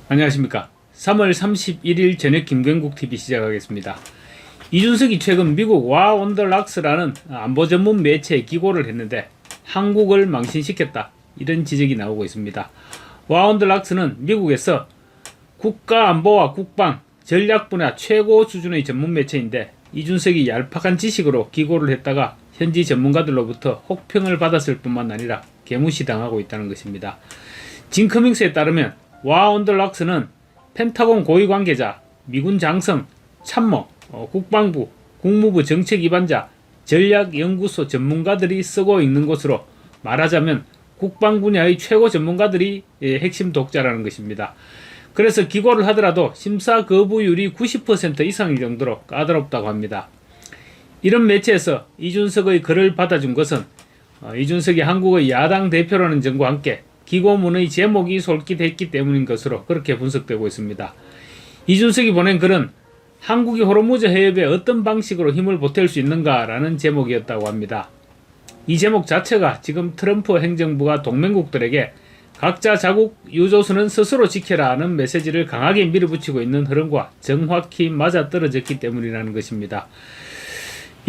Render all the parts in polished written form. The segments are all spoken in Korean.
안녕하십니까. 3월 31일 저녁 김경국TV 시작하겠습니다. 이준석이 최근 미국 와온더락스라는 안보 전문 매체에 기고를 했는데 한국을 망신시켰다, 이런 지적이 나오고 있습니다. 와온더락스는 미국에서 국가안보와 국방, 전략 분야 최고 수준의 전문 매체인데 이준석이 얄팍한 지식으로 기고를 했다가 현지 전문가들로부터 혹평을 받았을 뿐만 아니라 개무시당하고 있다는 것입니다. 진 커밍스에 따르면 와온더락스는 펜타곤 고위 관계자, 미군 장성, 참모, 국방부, 국무부 정책 위반자, 전략연구소 전문가들이 쓰고 있는 곳으로, 말하자면 국방 분야의 최고 전문가들이 핵심 독자라는 것입니다. 그래서 기고를 하더라도 심사 거부율이 90% 이상일 정도로 까다롭다고 합니다. 이런 매체에서 이준석의 글을 받아준 것은 이준석이 한국의 야당 대표라는 점과 함께 기고문의 제목이 솔깃했기 때문인 것으로 그렇게 분석되고 있습니다. 이준석이 보낸 글은 한국이 호르무즈 해협에 어떤 방식으로 힘을 보탤 수 있는가라는 제목이었다고 합니다. 이 제목 자체가 지금 트럼프 행정부가 동맹국들에게 각자 자국 유조선은 스스로 지켜라는 메시지를 강하게 밀어붙이고 있는 흐름과 정확히 맞아떨어졌기 때문이라는 것입니다.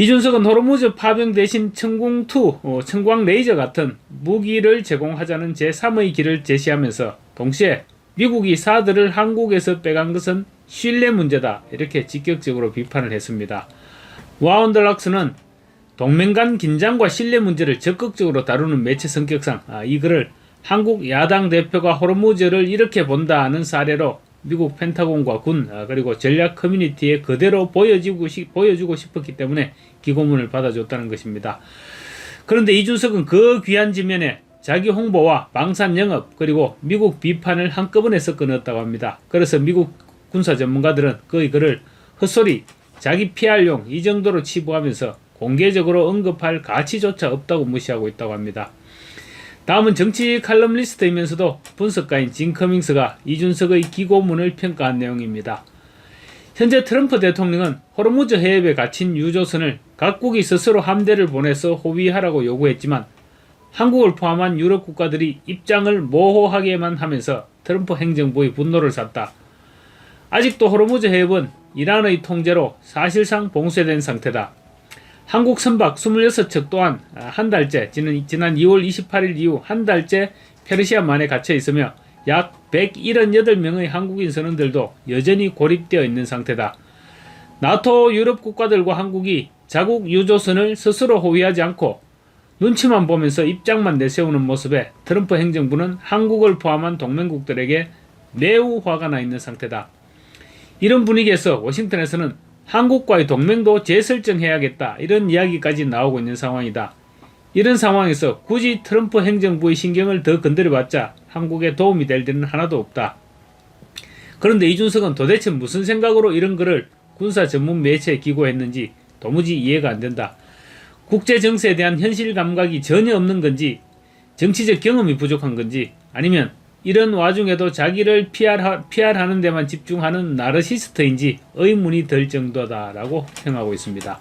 이준석은 호르무즈 파병 대신 천궁2, 천광 레이저 같은 무기를 제공하자는 제3의 길을 제시하면서 동시에 미국이 사드를 한국에서 빼간 것은 신뢰 문제다, 이렇게 직격적으로 비판을 했습니다. 와온더락스는 동맹 간 긴장과 신뢰 문제를 적극적으로 다루는 매체 성격상 이 글을 한국 야당 대표가 호르무즈를 이렇게 본다는 사례로 미국 펜타곤과 군, 그리고 전략 커뮤니티에 그대로 보여주고 싶었기 때문에 기고문을 받아줬다는 것입니다. 그런데 이준석은 그 귀한 지면에 자기 홍보와 방산 영업, 그리고 미국 비판을 한꺼번에 섞어 넣었다고 합니다. 그래서 미국 군사 전문가들은 그 글을 헛소리, 자기 PR용 이 정도로 치부하면서 공개적으로 언급할 가치조차 없다고 무시하고 있다고 합니다. 다음은 정치 칼럼니스트이면서도 분석가인 진 커밍스가 이준석의 기고문을 평가한 내용입니다. 현재 트럼프 대통령은 호르무즈 해협에 갇힌 유조선을 각국이 스스로 함대를 보내서 호위하라고 요구했지만 한국을 포함한 유럽 국가들이 입장을 모호하게만 하면서 트럼프 행정부의 분노를 샀다. 아직도 호르무즈 해협은 이란의 통제로 사실상 봉쇄된 상태다. 한국 선박 26척 또한 한 달째, 지난 2월 28일 이후 한 달째 페르시아만에 갇혀 있으며 약 178명의 한국인 선원들도 여전히 고립되어 있는 상태다. 나토 유럽 국가들과 한국이 자국 유조선을 스스로 호위하지 않고 눈치만 보면서 입장만 내세우는 모습에 트럼프 행정부는 한국을 포함한 동맹국들에게 매우 화가 나 있는 상태다. 이런 분위기에서 워싱턴에서는 한국과의 동맹도 재설정해야겠다, 이런 이야기까지 나오고 있는 상황이다. 이런 상황에서 굳이 트럼프 행정부의 신경을 더 건드려봤자 한국에 도움이 될 일은 하나도 없다. 그런데 이준석은 도대체 무슨 생각으로 이런 글을 군사 전문 매체에 기고했는지 도무지 이해가 안 된다. 국제 정세에 대한 현실 감각이 전혀 없는 건지, 정치적 경험이 부족한 건지, 아니면 이런 와중에도 자기를 PR하는 데만 집중하는 나르시스트인지 의문이 들 정도다라고 평하고 있습니다.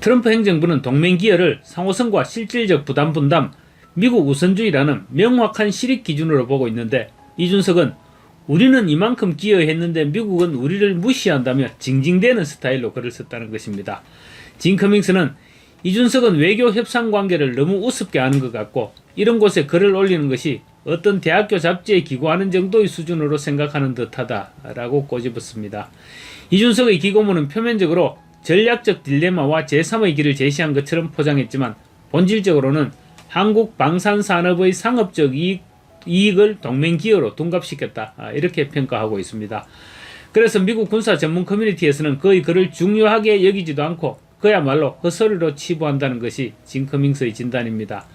트럼프 행정부는 동맹 기여를 상호성과 실질적 부담 분담, 미국 우선주의라는 명확한 실익 기준으로 보고 있는데 이준석은 우리는 이만큼 기여했는데 미국은 우리를 무시한다며 징징대는 스타일로 글을 썼다는 것입니다. 진 커밍스는 이준석은 외교 협상 관계를 너무 우습게 아는 것 같고 이런 곳에 글을 올리는 것이 어떤 대학교 잡지에 기고하는 정도의 수준으로 생각하는 듯하다라고 꼬집었습니다. 이준석의 기고문은 표면적으로 전략적 딜레마와 제3의 길을 제시한 것처럼 포장했지만 본질적으로는 한국 방산산업의 상업적 이익을 동맹 기여로 둔갑시켰다, 이렇게 평가하고 있습니다. 그래서 미국 군사 전문 커뮤니티에서는 그의 글을 중요하게 여기지도 않고 그야말로 헛소리로 치부한다는 것이 진 커밍스의 진단입니다.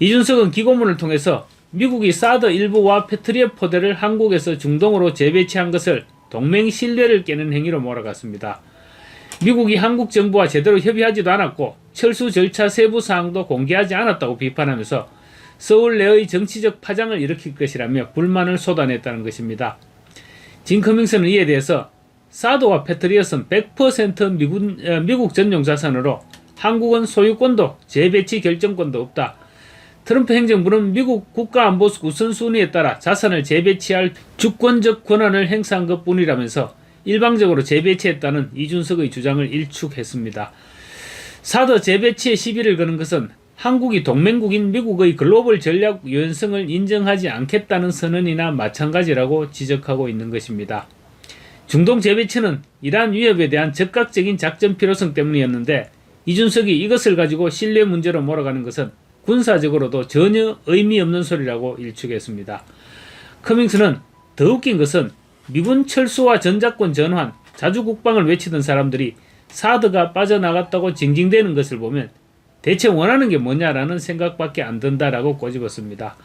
이준석은 기고문을 통해서 미국이 사드 일부와 패트리엇 포대를 한국에서 중동으로 재배치한 것을 동맹 신뢰를 깨는 행위로 몰아갔습니다. 미국이 한국 정부와 제대로 협의하지도 않았고 철수 절차 세부 사항도 공개하지 않았다고 비판하면서 서울 내의 정치적 파장을 일으킬 것이라며 불만을 쏟아냈다는 것입니다. 진 커밍스는 이에 대해서 사드와 패트리엇은 100% 미국 전용 자산으로 한국은 소유권도 재배치 결정권도 없다. 트럼프 행정부는 미국 국가안보 우선순위에 따라 자산을 재배치할 주권적 권한을 행사한 것뿐이라면서 일방적으로 재배치했다는 이준석의 주장을 일축했습니다. 사드 재배치에 시비를 거는 것은 한국이 동맹국인 미국의 글로벌 전략 유연성을 인정하지 않겠다는 선언이나 마찬가지라고 지적하고 있는 것입니다. 중동 재배치는 이러한 위협에 대한 즉각적인 작전 필요성 때문이었는데 이준석이 이것을 가지고 신뢰 문제로 몰아가는 것은 군사적으로도 전혀 의미 없는 소리라고 일축했습니다. 커밍스는 더 웃긴 것은 미군 철수와 전작권 전환, 자주국방을 외치던 사람들이 사드가 빠져나갔다고 징징대는 것을 보면 대체 원하는 게 뭐냐라는 생각밖에 안 든다라고 꼬집었습니다.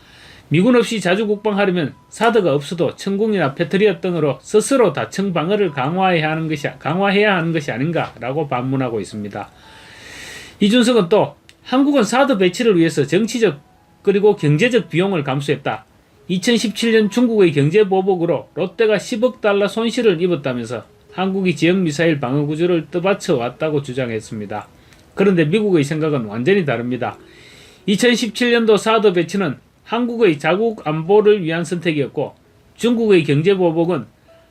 미군 없이 자주국방하려면 사드가 없어도 천궁이나 패트리엇 등으로 스스로 다층 방어를 강화해야 하는 것이 아닌가라고 반문하고 있습니다. 이준석은 또 한국은 사드 배치를 위해서 정치적 그리고 경제적 비용을 감수했다. 2017년 중국의 경제보복으로 롯데가 10억 달러 손실을 입었다면서 한국이 지역미사일 방어구조를 떠받쳐 왔다고 주장했습니다. 그런데 미국의 생각은 완전히 다릅니다. 2017년도 사드 배치는 한국의 자국 안보를 위한 선택이었고 중국의 경제보복은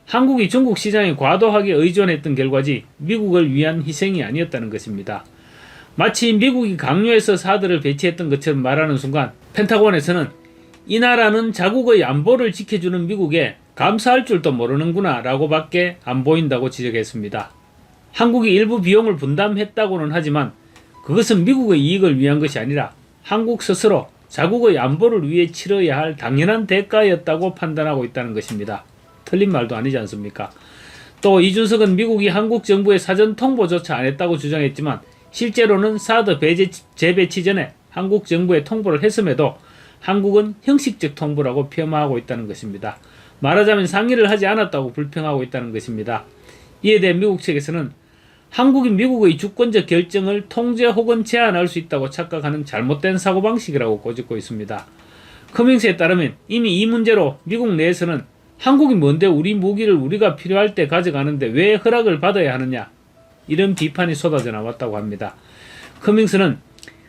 한국이 중국 시장에 과도하게 의존했던 결과지 미국을 위한 희생이 아니었다는 것입니다. 마치 미국이 강요해서 사드를 배치했던 것처럼 말하는 순간 펜타곤에서는 이 나라는 자국의 안보를 지켜주는 미국에 감사할 줄도 모르는구나 라고 밖에 안 보인다고 지적했습니다. 한국이 일부 비용을 분담했다고는 하지만 그것은 미국의 이익을 위한 것이 아니라 한국 스스로 자국의 안보를 위해 치러야 할 당연한 대가였다고 판단하고 있다는 것입니다. 틀린 말도 아니지 않습니까? 또 이준석은 미국이 한국 정부에 사전 통보조차 안 했다고 주장했지만 실제로는 사드 재배치 전에 한국 정부에 통보를 했음에도 한국은 형식적 통보라고 폄하하고 있다는 것입니다. 말하자면 상의를 하지 않았다고 불평하고 있다는 것입니다. 이에 대해 미국 측에서는 한국이 미국의 주권적 결정을 통제 혹은 제한할 수 있다고 착각하는 잘못된 사고방식이라고 꼬집고 있습니다. 커밍스에 따르면 이미 이 문제로 미국 내에서는 한국이 뭔데 우리 무기를 우리가 필요할 때 가져가는데 왜 허락을 받아야 하느냐 이런 비판이 쏟아져 나왔다고 합니다. 커밍스는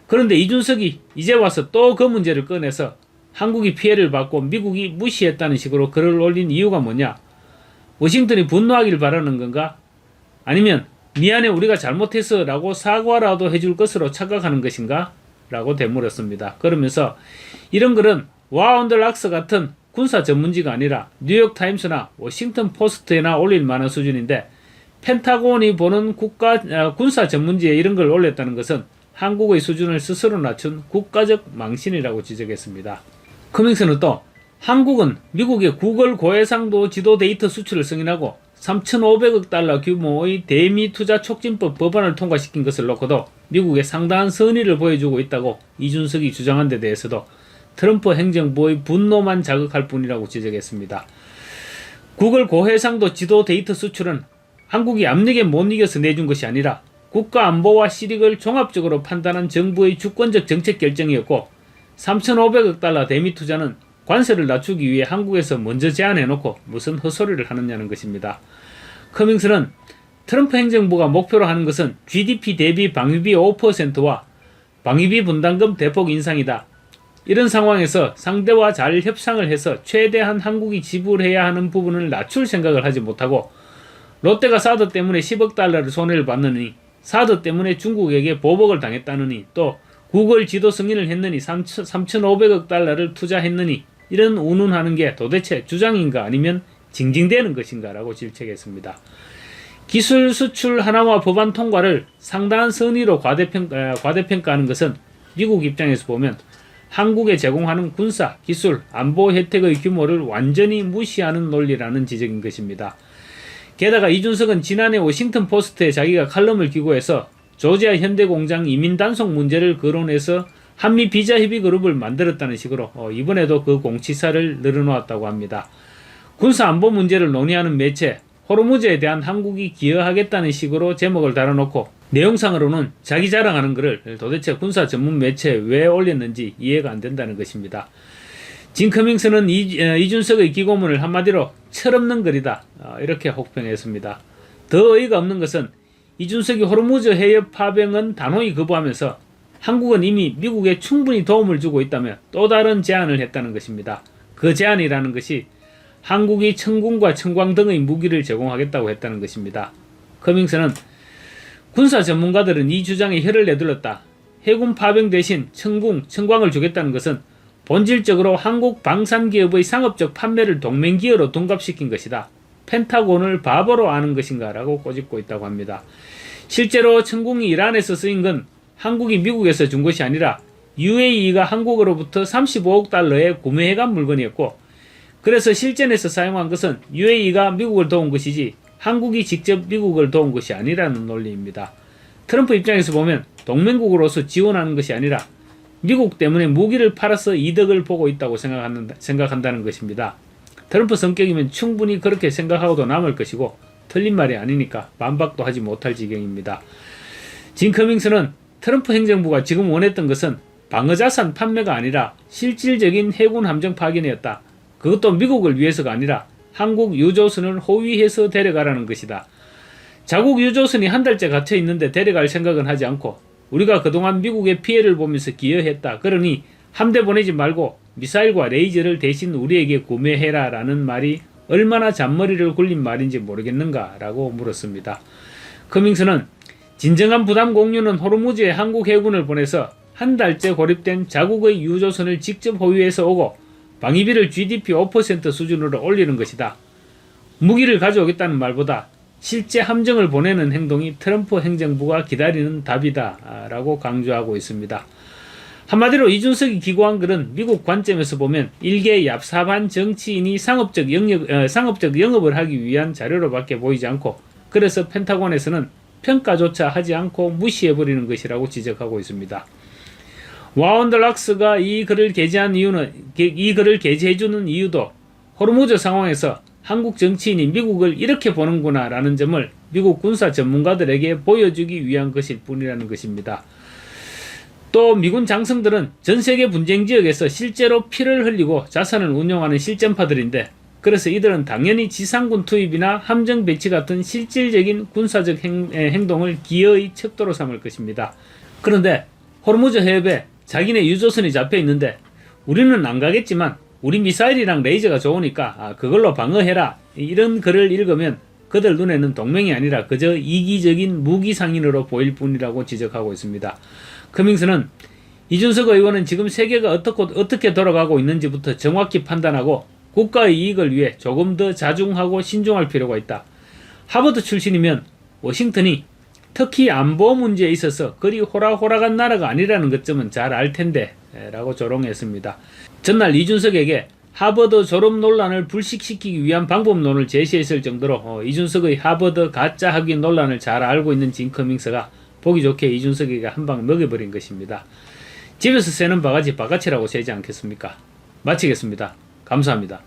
그런데 이준석이 이제 와서 또 그 문제를 꺼내서 한국이 피해를 받고 미국이 무시했다는 식으로 글을 올린 이유가 뭐냐? 워싱턴이 분노하길 바라는 건가? 아니면 미안해 우리가 잘못했어 라고 사과라도 해줄 것으로 착각하는 것인가? 라고 되물었습니다. 그러면서 이런 글은 와 온 더 락스 같은 군사 전문지가 아니라 뉴욕타임스나 워싱턴 포스트에나 올릴 만한 수준인데 펜타곤이 보는 군사 전문지에 이런 걸 올렸다는 것은 한국의 수준을 스스로 낮춘 국가적 망신이라고 지적했습니다. 커밍스는 또 한국은 미국의 구글 고해상도 지도 데이터 수출을 승인하고 3,500억 달러 규모의 대미 투자 촉진법 법안을 통과시킨 것을 놓고도 미국에 상당한 선의를 보여주고 있다고 이준석이 주장한 데 대해서도 트럼프 행정부의 분노만 자극할 뿐이라고 지적했습니다. 구글 고해상도 지도 데이터 수출은 한국이 압력에 못 이겨서 내준 것이 아니라 국가 안보와 실익을 종합적으로 판단한 정부의 주권적 정책 결정이었고 3,500억 달러 대미 투자는 관세를 낮추기 위해 한국에서 먼저 제안해놓고 무슨 헛소리를 하느냐는 것입니다. 커밍스는 트럼프 행정부가 목표로 하는 것은 GDP 대비 방위비 5%와 방위비 분담금 대폭 인상이다. 이런 상황에서 상대와 잘 협상을 해서 최대한 한국이 지불해야 하는 부분을 낮출 생각을 하지 못하고 롯데가 사드 때문에 10억 달러를 손해를 봤느니 사드 때문에 중국에게 보복을 당했다느니 또 구글 지도 승인을 했느니 3,500억 달러를 투자했느니 이런 운운하는 게 도대체 주장인가 아니면 징징대는 것인가 라고 질책했습니다. 기술 수출 하나와 법안 통과를 상당한 선의로 과대평가하는 것은 미국 입장에서 보면 한국에 제공하는 군사, 기술, 안보 혜택의 규모를 완전히 무시하는 논리라는 지적인 것입니다. 게다가 이준석은 지난해 워싱턴 포스트에 자기가 칼럼을 기고해서 조지아 현대공장 이민 단속 문제를 거론해서 한미 비자 협의 그룹을 만들었다는 식으로 이번에도 그 공치사를 늘어놓았다고 합니다. 군사 안보 문제를 논의하는 매체 호르무즈에 대한 한국이 기여하겠다는 식으로 제목을 달아놓고 내용상으로는 자기 자랑하는 글을 도대체 군사 전문 매체에 왜 올렸는지 이해가 안 된다는 것입니다. 진 커밍스는 이준석의 기고문을 한마디로 철없는 글이다 이렇게 혹평했습니다. 더 어이가 없는 것은 이준석이 호르무즈 해협 파병은 단호히 거부하면서 한국은 이미 미국에 충분히 도움을 주고 있다며 또 다른 제안을 했다는 것입니다. 그 제안이라는 것이 한국이 청군과 청광 등의 무기를 제공하겠다고 했다는 것입니다. 커밍스는 군사 전문가들은 이 주장에 혀를 내둘렀다. 해군 파병 대신 청궁, 청광을 주겠다는 것은 본질적으로 한국 방산기업의 상업적 판매를 동맹기어로 둔갑시킨 것이다. 펜타곤을 바보로 아는 것인가 라고 꼬집고 있다고 합니다. 실제로 청궁이 이란에서 쓰인 건 한국이 미국에서 준 것이 아니라 UAE가 한국으로부터 35억 달러에 구매해간 물건이었고, 그래서 실전에서 사용한 것은 UAE가 미국을 도운 것이지 한국이 직접 미국을 도운 것이 아니라는 논리입니다. 트럼프 입장에서 보면 동맹국으로서 지원하는 것이 아니라 미국 때문에 무기를 팔아서 이득을 보고 있다고 생각한다는 것입니다. 트럼프 성격이면 충분히 그렇게 생각하고도 남을 것이고 틀린 말이 아니니까 반박도 하지 못할 지경입니다. 진 커밍스는 트럼프 행정부가 지금 원했던 것은 방어자산 판매가 아니라 실질적인 해군 함정 파견이었다. 그것도 미국을 위해서가 아니라 한국 유조선을 호위해서 데려가라는 것이다. 자국 유조선이 한 달째 갇혀 있는데 데려갈 생각은 하지 않고 우리가 그동안 미국의 피해를 보면서 기여했다. 그러니 함대 보내지 말고 미사일과 레이저를 대신 우리에게 구매해라 라는 말이 얼마나 잔머리를 굴린 말인지 모르겠는가 라고 물었습니다. 커밍스는 진정한 부담 공유는 호르무즈에 한국 해군을 보내서 한 달째 고립된 자국의 유조선을 직접 호위해서 오고 방위비를 GDP 5% 수준으로 올리는 것이다. 무기를 가져오겠다는 말보다 실제 함정을 보내는 행동이 트럼프 행정부가 기다리는 답이다 라고 강조하고 있습니다. 한마디로 이준석이 기고한 글은 미국 관점에서 보면 일개 얍삽한 정치인이 상업적 영업을 하기 위한 자료로밖에 보이지 않고, 그래서 펜타곤에서는 평가조차 하지 않고 무시해버리는 것이라고 지적하고 있습니다. 와운더락스가 이 글을 게재해주는 이유도 호르무즈 상황에서 한국 정치인이 미국을 이렇게 보는구나 라는 점을 미국 군사 전문가들에게 보여주기 위한 것일 뿐이라는 것입니다. 또 미군 장성들은 전세계 분쟁 지역에서 실제로 피를 흘리고 자산을 운용하는 실전파들인데, 그래서 이들은 당연히 지상군 투입이나 함정 배치 같은 실질적인 군사적 행동을 기어의 척도로 삼을 것입니다. 그런데 호르무즈 해협에 자기네 유조선이 잡혀 있는데 우리는 안 가겠지만 우리 미사일이랑 레이저가 좋으니까 그걸로 방어해라, 이런 글을 읽으면 그들 눈에는 동맹이 아니라 그저 이기적인 무기상인으로 보일 뿐이라고 지적하고 있습니다. 커밍스는 이준석 의원은 지금 세계가 어떻게 돌아가고 있는지부터 정확히 판단하고 국가의 이익을 위해 조금 더 자중하고 신중할 필요가 있다. 하버드 출신이면 워싱턴이 특히 안보 문제에 있어서 그리 호락호락한 나라가 아니라는 것점은 잘 알 텐데 라고 조롱했습니다. 전날 이준석에게 하버드 졸업 논란을 불식시키기 위한 방법론을 제시했을 정도로 이준석의 하버드 가짜 학위 논란을 잘 알고 있는 진 커밍스가 보기 좋게 이준석에게 한 방 먹여버린 것입니다. 집에서 새는 바가지 바가지라고 새지 않겠습니까? 마치겠습니다. 감사합니다.